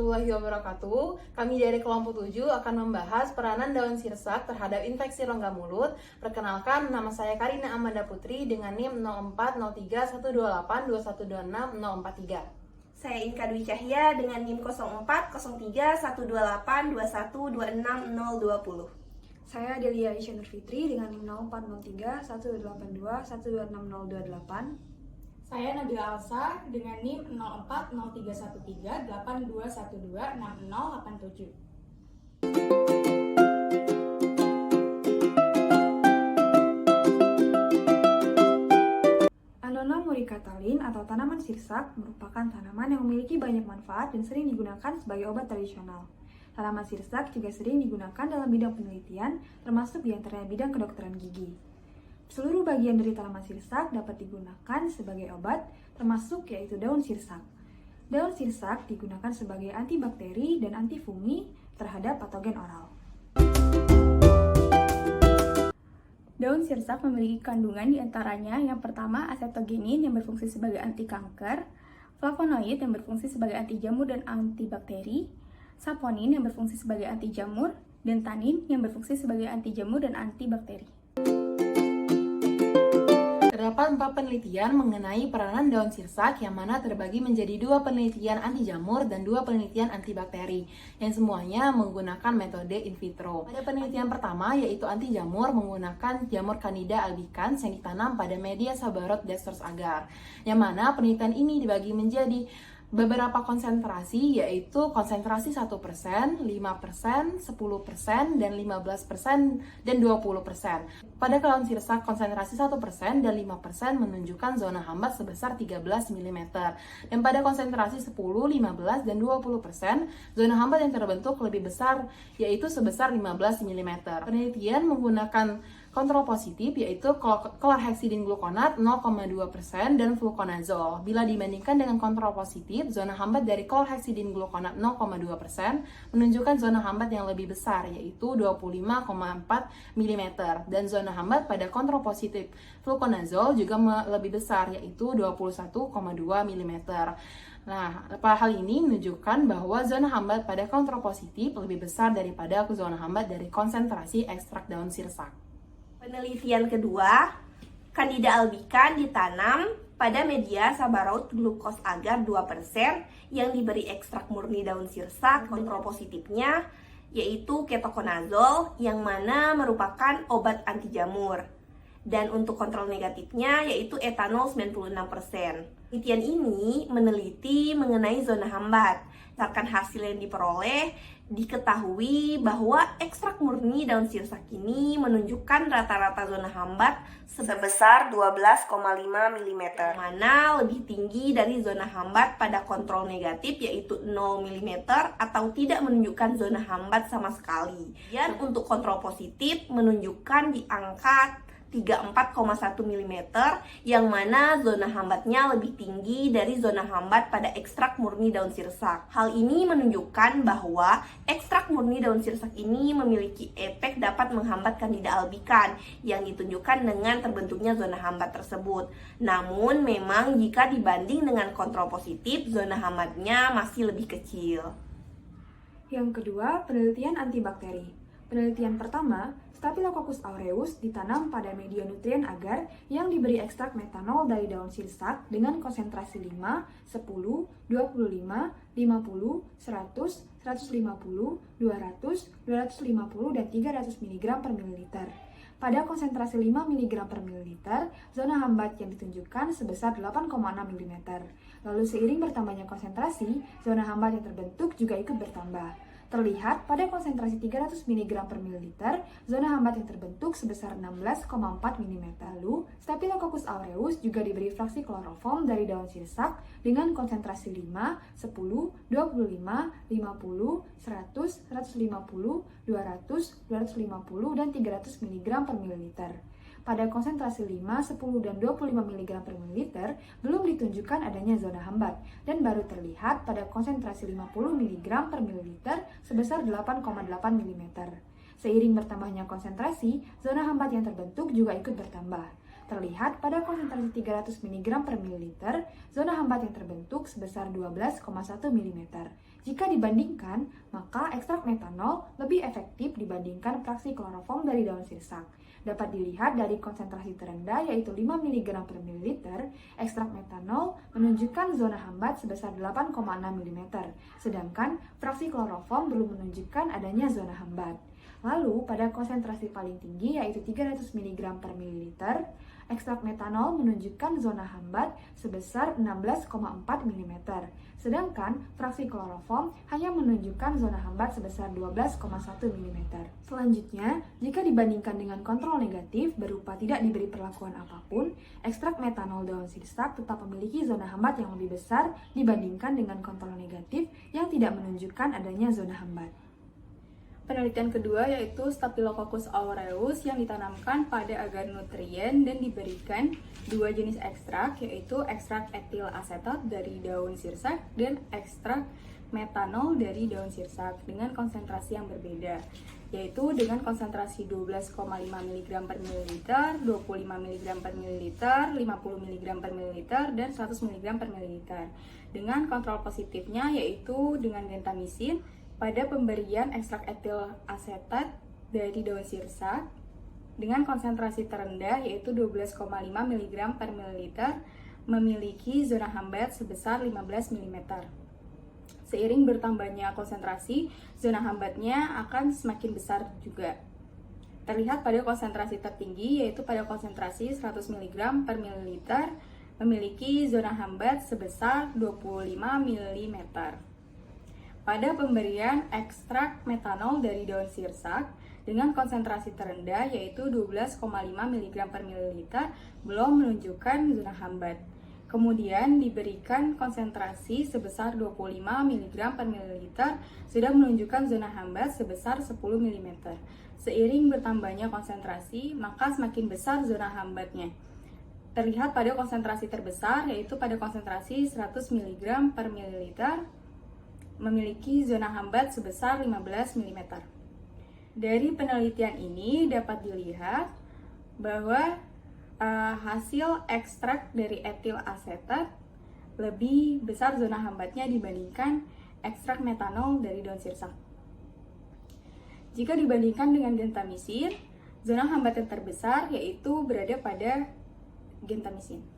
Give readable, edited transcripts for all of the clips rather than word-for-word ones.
warahmatullahi wabarakatuh. Kami dari kelompok 7 akan membahas peranan daun sirsak terhadap infeksi rongga mulut. Perkenalkan, nama saya Karina Amanda Putri dengan NIM 04031282126043. Saya Inka Dwi Cahya dengan NIM 0403182121266020. Saya Delia Isya Nur Fitri dengan NIM 04031282166028. Saya Nabila Alsa dengan NIM 040382126087. Andona muricatalin atau tanaman sirsak merupakan tanaman yang memiliki banyak manfaat dan sering digunakan sebagai obat tradisional. Tanaman sirsak juga sering digunakan dalam bidang penelitian, termasuk di antaranya bidang kedokteran gigi. Seluruh bagian dari tanaman sirsak dapat digunakan sebagai obat, termasuk yaitu daun sirsak. Daun sirsak digunakan sebagai antibakteri dan antifungi terhadap patogen oral. Daun sirsak memiliki kandungan diantaranya yang pertama acetogenin yang berfungsi sebagai anti kanker, flavonoid yang berfungsi sebagai anti jamur dan antibakteri, saponin yang berfungsi sebagai anti jamur, dan tanin yang berfungsi sebagai anti jamur dan antibakteri. Terdapat 4 penelitian mengenai peranan daun sirsak yang mana terbagi menjadi 2 penelitian anti jamur dan 2 penelitian antibakteri yang semuanya menggunakan metode in vitro. Pada penelitian pertama yaitu anti jamur menggunakan jamur Candida albicans yang ditanam pada media Sabarot Destors agar, yang mana penelitian ini dibagi menjadi beberapa konsentrasi, yaitu konsentrasi 1%, 5%, 10%, dan 15%, dan 20%. Pada daun sirsak, konsentrasi 1% dan 5% menunjukkan zona hambat sebesar 13 mm. Dan pada konsentrasi 10, 15, dan 20%, zona hambat yang terbentuk lebih besar, yaitu sebesar 15 mm. Penelitian menggunakan kontrol positif yaitu chlorhexidin gluconat 0,2% dan fluconazole. Bila dibandingkan dengan kontrol positif, zona hambat dari chlorhexidin gluconat 0,2% menunjukkan zona hambat yang lebih besar yaitu 25,4 mm dan zona hambat pada kontrol positif fluconazole juga lebih besar yaitu 21,2 mm. Nah, hal ini menunjukkan bahwa zona hambat pada kontrol positif lebih besar daripada zona hambat dari konsentrasi ekstrak daun sirsak. Penelitian kedua, Candida albicans ditanam pada media Sabarot glukos agar 2% yang diberi ekstrak murni daun sirsak. Kontrol positifnya yaitu ketoconazole yang mana merupakan obat anti jamur. Dan untuk kontrol negatifnya yaitu etanol 96%. Penelitian ini meneliti mengenai zona hambat. Berdasarkan hasil yang diperoleh, diketahui bahwa ekstrak murni daun sirsak ini menunjukkan rata-rata zona hambat sebesar 12,5 mm, mana lebih tinggi dari zona hambat pada kontrol negatif yaitu 0 mm atau tidak menunjukkan zona hambat sama sekali. Dan untuk kontrol positif menunjukkan di angka 34,1 mm yang mana zona hambatnya lebih tinggi dari zona hambat pada ekstrak murni daun sirsak. Hal ini menunjukkan bahwa ekstrak murni daun sirsak ini memiliki efek dapat menghambat Candida albicans yang ditunjukkan dengan terbentuknya zona hambat tersebut. Namun memang jika dibanding dengan kontrol positif, zona hambatnya masih lebih kecil. Yang kedua, penelitian antibakteri. Penelitian pertama, Staphylococcus aureus ditanam pada media nutrien agar yang diberi ekstrak metanol dari daun sirsak dengan konsentrasi 5, 10, 25, 50, 100, 150, 200, 250, dan 300 mg per mililiter. Pada konsentrasi 5 mg per mililiter, zona hambat yang ditunjukkan sebesar 8,6 mm. Lalu seiring bertambahnya konsentrasi, zona hambat yang terbentuk juga ikut bertambah. Terlihat pada konsentrasi 300 mg per mililiter, zona hambat yang terbentuk sebesar 16,4 mm. Lalu, Staphylococcus aureus juga diberi fraksi kloroform dari daun sirsak dengan konsentrasi 5, 10, 25, 50, 100, 150, 200, 250, dan 300 mg per mililiter. Pada konsentrasi 5, 10, dan 25 mg per mililiter belum ditunjukkan adanya zona hambat dan baru terlihat pada konsentrasi 50 mg per mililiter sebesar 8,8 mm. Seiring bertambahnya konsentrasi, zona hambat yang terbentuk juga ikut bertambah. Terlihat pada konsentrasi 300 mg per mililiter, zona hambat yang terbentuk sebesar 12,1 mm. Jika dibandingkan, maka ekstrak metanol lebih efektif dibandingkan fraksi kloroform dari daun sirsak. Dapat dilihat dari konsentrasi terendah yaitu 5 mg per mililiter, ekstrak metanol menunjukkan zona hambat sebesar 8,6 mm, sedangkan fraksi kloroform belum menunjukkan adanya zona hambat. Lalu, pada konsentrasi paling tinggi yaitu 300 mg per mililiter, ekstrak metanol menunjukkan zona hambat sebesar 16,4 mm, sedangkan fraksi kloroform hanya menunjukkan zona hambat sebesar 12,1 mm. Selanjutnya, jika dibandingkan dengan kontrol negatif berupa tidak diberi perlakuan apapun, ekstrak metanol daun sirsak tetap memiliki zona hambat yang lebih besar dibandingkan dengan kontrol negatif yang tidak menunjukkan adanya zona hambat. Penelitian kedua yaitu Staphylococcus aureus yang ditanamkan pada agar nutrien dan diberikan dua jenis ekstrak, yaitu ekstrak etil asetat dari daun sirsak dan ekstrak metanol dari daun sirsak dengan konsentrasi yang berbeda, yaitu dengan konsentrasi 12,5 mg per mililiter, 25 mg per mililiter, 50 mg per mililiter, dan 100 mg per mililiter. Dengan kontrol positifnya yaitu dengan gentamisin pada pemberian ekstrak etil asetat dari daun sirsak dengan konsentrasi terendah yaitu 12,5 mg per mililiter memiliki zona hambat sebesar 15 mm. Seiring bertambahnya konsentrasi, zona hambatnya akan semakin besar juga. Terlihat pada konsentrasi tertinggi yaitu pada konsentrasi 100 mg per mililiter memiliki zona hambat sebesar 25 mm. Pada pemberian ekstrak metanol dari daun sirsak dengan konsentrasi terendah yaitu 12,5 mg per mililiter belum menunjukkan zona hambat. Kemudian diberikan konsentrasi sebesar 25 mg per mililiter sudah menunjukkan zona hambat sebesar 10 mm. Seiring bertambahnya konsentrasi, maka semakin besar zona hambatnya. Terlihat pada konsentrasi terbesar yaitu pada konsentrasi 100 mg per mililiter memiliki zona hambat sebesar 15 mm. Dari penelitian ini dapat dilihat bahwa hasil ekstrak dari etil asetat lebih besar zona hambatnya dibandingkan ekstrak metanol dari daun sirsak. Jika dibandingkan dengan gentamisin, zona hambat yang terbesar yaitu berada pada gentamisin.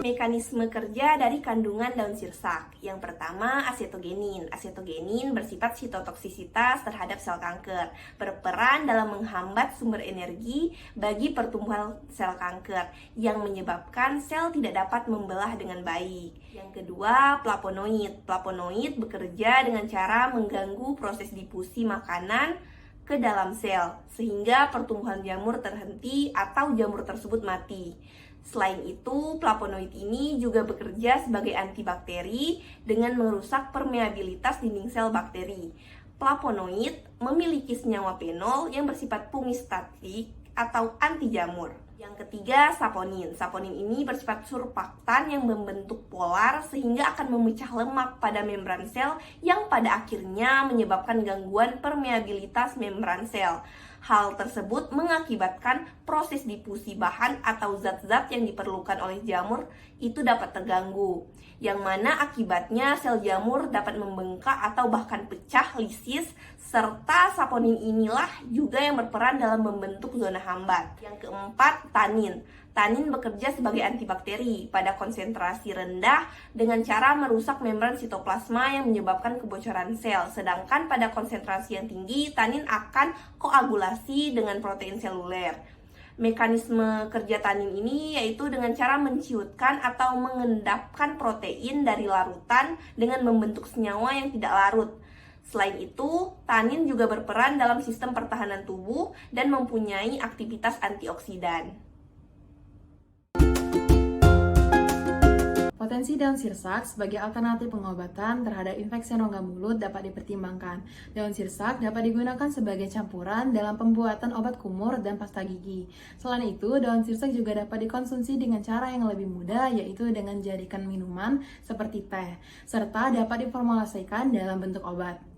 Mekanisme kerja dari kandungan daun sirsak. Yang pertama, asetogenin. Asetogenin bersifat sitotoksisitas terhadap sel kanker, berperan dalam menghambat sumber energi bagi pertumbuhan sel kanker yang menyebabkan sel tidak dapat membelah dengan baik. Yang kedua, flavonoid. Flavonoid bekerja dengan cara mengganggu proses difusi makanan ke dalam sel sehingga pertumbuhan jamur terhenti atau jamur tersebut mati. Selain itu, flavonoid ini juga bekerja sebagai antibakteri dengan merusak permeabilitas dinding sel bakteri. Flavonoid memiliki senyawa fenol yang bersifat fungistatik atau anti jamur. Yang ketiga, saponin. Saponin ini bersifat surfaktan yang membentuk polar sehingga akan memecah lemak pada membran sel yang pada akhirnya menyebabkan gangguan permeabilitas membran sel. Hal tersebut mengakibatkan proses difusi bahan atau zat-zat yang diperlukan oleh jamur itu dapat terganggu, yang mana akibatnya sel jamur dapat membengkak atau bahkan pecah, lisis, serta saponin inilah juga yang berperan dalam membentuk zona hambat. Yang keempat, tanin. Tanin bekerja sebagai antibakteri pada konsentrasi rendah dengan cara merusak membran sitoplasma yang menyebabkan kebocoran sel. Sedangkan pada konsentrasi yang tinggi, tanin akan koagulasi dengan protein seluler. Mekanisme kerja tanin ini yaitu dengan cara menciutkan atau mengendapkan protein dari larutan dengan membentuk senyawa yang tidak larut. Selain itu, tanin juga berperan dalam sistem pertahanan tubuh dan mempunyai aktivitas antioksidan. Potensi daun sirsak sebagai alternatif pengobatan terhadap infeksi rongga mulut dapat dipertimbangkan. Daun sirsak dapat digunakan sebagai campuran dalam pembuatan obat kumur dan pasta gigi. Selain itu, daun sirsak juga dapat dikonsumsi dengan cara yang lebih mudah, yaitu dengan jadikan minuman seperti teh, serta dapat diformulasikan dalam bentuk obat.